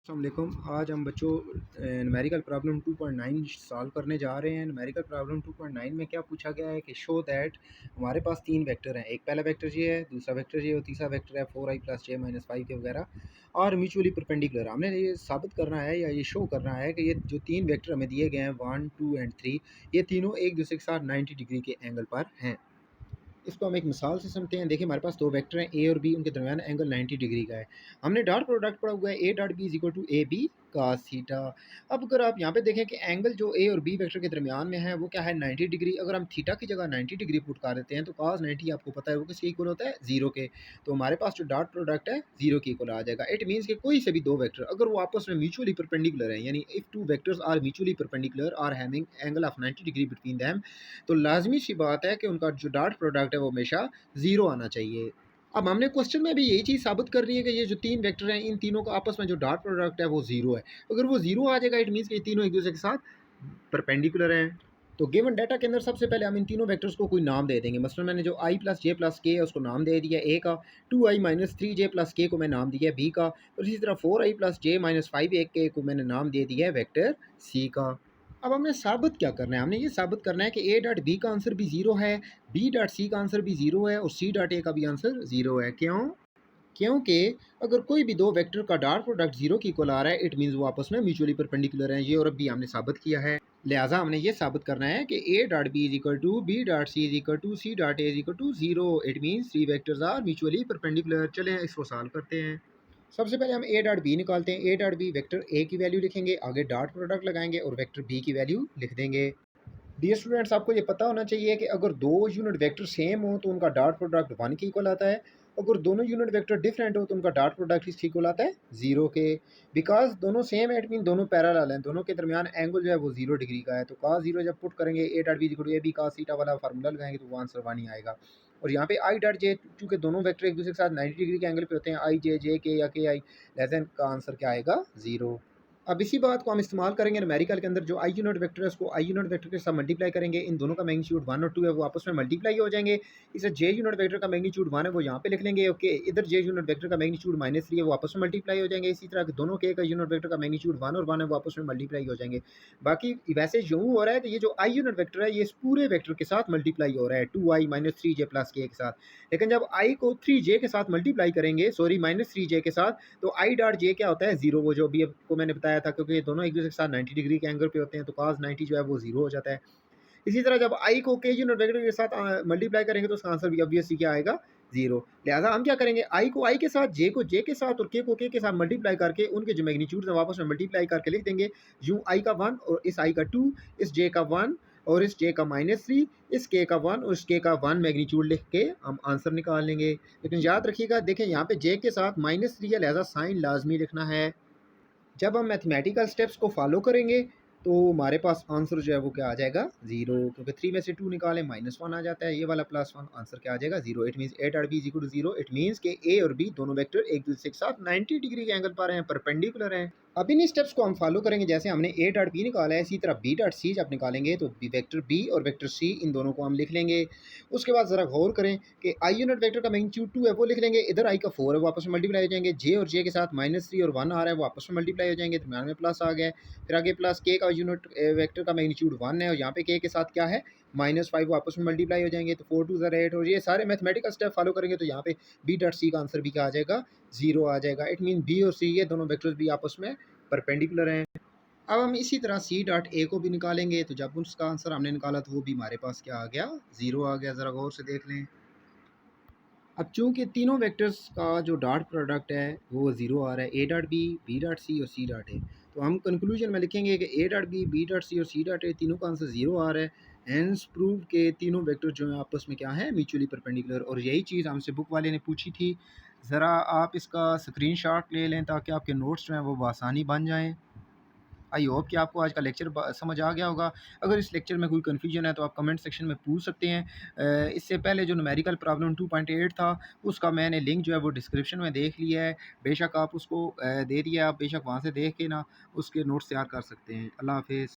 अस्सलामुअलैकुम। आज हम बच्चों न्यूमेरिकल प्रॉब्लम 2.9 सॉल्व करने जा रहे हैं। न्यूमेरिकल प्रॉब्लम 2.9 में क्या पूछा गया है कि शो दैट हमारे पास तीन वेक्टर हैं। एक पहला वेक्टर ये है, दूसरा वेक्टर ये और तीसरा वेक्टर है 4i + j - 5 के वगैरह और म्यूचुअली परपेंडिकुलर। हमने ये साबित करना है या ये शो करना है कि ये जो तीन वेक्टर हमें दिए गए हैं 1, 2 एंड 3, ये तीनों एक दूसरे के साथ 90 डिग्री के एंगल पर हैं। इसको हम एक मिसाल से समझते हैं। देखिए हमारे पास दो वेक्टर हैं ए और बी, उनके दरमियान एंगल 90 डिग्री का है। हमने डॉट प्रोडक्ट पढ़ा हुआ है ए dot b is equal to a b cos theta. अब अगर आप यहाँ पे देखें कि एंगल जो ए और बी वेक्टर के दरमियान में है वो क्या है 90 डिग्री। अगर हम थीटा की जगह 90 डिग्री पुट कर देते हैं तो cos 90 आपको पता है वो किसके इक्वल होता है, जीरो के। तो हमारे पास जो डॉट प्रोडक्ट है जीरो के इक्वल आ जाएगा। इट मीन्स कि कोई से भी दो वेक्टर अगर वो आपस में म्यूचुअली परपेंडिकुलर है, यानी if two vectors are mutually perpendicular are having angle of 90 degree between them, तो लाजमी सी बात है कि उनका जो डॉट प्रोडक्ट है वो हमेशा ज़ीरो आना चाहिए। अब हमने क्वेश्चन में भी यही चीज़ साबित करनी है कि ये जो तीन वेक्टर हैं इन तीनों का आपस में जो डॉट प्रोडक्ट है वो ज़ीरो है। अगर वो ज़ीरो आ जाएगा इट मीन्स कि ये तीनों एक दूसरे के साथ परपेंडिकुलर हैं। तो गिवन डाटा के अंदर सबसे पहले हम इन तीनों वेक्टर्स को कोई नाम दे देंगे। मसलन मैंने जो i + j + k है उसको नाम दे दिया ए का, 2i - 3j + k को मैं नाम दिया बी का, और इसी तरह 4i + j - 5k को मैंने नाम दे दिया है वेक्टर सी का। अब हमने साबित क्या करना है, हमने ये साबित करना है कि ए डॉट बी का आंसर भी ज़ीरो है, बी डॉट सी का आंसर भी ज़ीरो है और सी डॉट ए का भी आंसर ज़ीरो है। क्यों? क्योंकि अगर कोई भी दो वेक्टर का डॉट प्रोडक्ट जीरो की इक्वल आ रहा है इट मीन्स वो आपस में म्यूचुअली परपेंडिकुलर हैं। ये और अब भी हमने साबित किया है। लिहाजा हमने ये साबित करना है कि ए dot b is equal to b dot c is equal to c dot a is equal to zero. It means three vectors are mutually perpendicular. चलें इसको सॉल्व करते हैं। सबसे पहले हम ए डॉट बी निकालते हैं। A dot b vector a की वैल्यू लिखेंगे, आगे डॉट प्रोडक्ट लगाएंगे और वेक्टर बी की वैल्यू लिख देंगे। डियर स्टूडेंट्स, आपको ये पता होना चाहिए कि अगर दो यूनिट वेक्टर सेम हो तो उनका डॉट प्रोडक्ट वन के इक्वल आता है। अगर दोनों यूनिट वेक्टर डिफरेंट हो तो उनका डॉट प्रोडक्ट इसके इक्वल आता है जीरो के। बिकॉज दोनों सेम है इट मीन दोनों पैरेलल हैं, दोनों के दरमियान एंगल जो है वो जीरो डिग्री का है। तो cos जीरो जब पुट करेंगे a dot b equal to a b cos theta वाला फार्मूला लगाएंगे तो वो आंसर वन ही आएगा। और यहाँ पे आई डॉट जे, चूँकि दोनों वेक्टर एक दूसरे के साथ 90 डिग्री के एंगल पे होते हैं, आई जे जे के या के आई लेस देन का आंसर क्या आएगा, जीरो। अब इसी बात को हम इस्तेमाल करेंगे न्यूमेरिकल के अंदर। जो आई यूनिट वेक्टर है उसको आई यूनिट वेक्टर के साथ मल्टीप्लाई करेंगे। इन दोनों का मैग्नीट्यूड 1 और 2 है वो आपस में मल्टीप्लाई हो जाएंगे। इसे जे यूनिट वेक्टर का मैग्नीट्यूड 1 है वो यहाँ पे लिख लेंगे। ओके, इधर जे यूनिट वेक्टर का मैग्नीट्यूड -3 है वो आपस में मल्टीप्लाई हो जाएंगे। इसी तरह दोनों के का यूनिट वेक्टर का मैग्नीट्यूड 1 और 1 है वो आपस में मल्टीप्लाई हो जाएंगे। बाकी वैसे यूँ हो रहा है कि ये जो आई यूनिट वेक्टर है ये इस पूरे वेक्टर के साथ मल्टीप्लाई हो रहा है 2i - 3j + k के साथ। लेकिन जब आई को 3j के साथ मल्टीप्लाई करेंगे, सॉरी -3j के साथ, तो आई डॉट जे क्या होता है, जीरो। वो जो अभी आपको मैंने बताया था, क्योंकि ये दोनों एक दूसरे के साथ 90 डिग्री के एंगल पे होते हैं तो cos 90 जो है वो जीरो हो जाता है। इसी तरह जब आई को के यूनिट वेक्टर के साथ मल्टीप्लाई करेंगे तो उसका आंसर भी ऑब्वियसली क्या आएगा, जीरो। लिहाजा हम क्या करेंगे, आई को आई के साथ, जे को जे के साथ और के को के साथ मल्टीप्लाई करके उनके जो मैग्नीट्यूड है वापस में मल्टीप्लाई करके लिख देंगे। यूँ आई का 1 और इस आई का 2, इस जे का 1 और इस जे का -3, इस के का 1 और इस के का 1 मैग्नीट्यूड लिख के हम आंसर निकाल लेंगे। लेकिन याद रखिएगा, देखें यहाँ पे जे के साथ -3 है, लिहाजा साइन लाजमी लिखना है। जब हम मैथमेटिकल स्टेप्स को फॉलो करेंगे तो हमारे पास आंसर जो है वो क्या आ जाएगा, जीरो। क्योंकि 3 में से 2 निकालें -1 आ जाता है, ये वाला +1, आंसर क्या आ जाएगा, zero. It means a dot b is equal to zero. It means कि ए और बी दोनों वेक्टर एक दूसरे के साथ 90 डिग्री के एंगल पर हैं, परपेंडिकुलर हैं। अब इन स्टेप्स को हम फॉलो करेंगे। जैसे हमने ए डॉट बी निकाला है, इसी तरह बी डॉट सी जब निकालेंगे तो वेक्टर बी और वेक्टर सी इन दोनों को हम लिख लेंगे। उसके बाद ज़रा गौर करें कि आई यूनिट वेक्टर का मैग्नीट्यूड 2 है वो लिख लेंगे, इधर आई का 4 है वो आपस में मल्टीप्लाई हो जाएंगे। जे और जे के साथ -3 और 1 आ रहा है वो आपस में मल्टीप्लाई हो जाएंगे, दरम्यान में प्लस आ गया है। फिर आगे प्लस के का यूनिट वेक्टर का मैग्नीट्यूड 1 है और यहाँ पे के साथ क्या है, -5, वो आपस में मल्टीप्लाई हो जाएंगे। तो 4 2 ज़ा 8 और ये सारे मैथमेटिकल स्टेप फॉलो करेंगे तो यहाँ पे बी डॉट सी का आंसर भी क्या आ जाएगा, जीरो आ जाएगा। इट मीन बी और सी ये दोनों वेक्टर्स भी आपस में परपेंडिकुलर हैं। अब हम इसी तरह सी डॉट ए को भी निकालेंगे। तो जब उसका आंसर हमने निकाला तो वो भी हमारे पास क्या आ गया, जीरो आ गया। ज़रा गौर से देख लें। अब चूंकि तीनों वेक्टर्स का जो डॉट प्रोडक्ट है वो ज़ीरो आ रहा है, ए डॉट बी डॉट सी और सी डॉट ए, तो हम कंक्लूजन में लिखेंगे कि ए डॉट बी डॉट सी और सी डॉट ए तीनों का आंसर ज़ीरो आ रहा है। हेंस प्रूव के तीनों वेक्टर जो हैं आपस में क्या है, म्यूचुअली परपेंडिकुलर। और यही चीज़ हमसे बुक वाले ने पूछी थी। ज़रा आप इसका स्क्रीनशॉट ले लें ताकि आपके नोट्स जो हैं वो आसानी बन जाएँ। आई होप कि आपको आज का लेक्चर समझ आ गया होगा। अगर इस लेक्चर में कोई कन्फ्यूजन है तो आप कमेंट सेक्शन में पूछ सकते हैं। इससे पहले जो न्यूमेरिकल प्रॉब्लम 2.8 था उसका मैंने लिंक जो है वो डिस्क्रिप्शन में देख लिया है। बेशक आप उसको दे दिया, आप बेशक वहाँ से देख के ना उसके नोट्स तैयार कर सकते हैं। अल्लाह हाफ़िज़।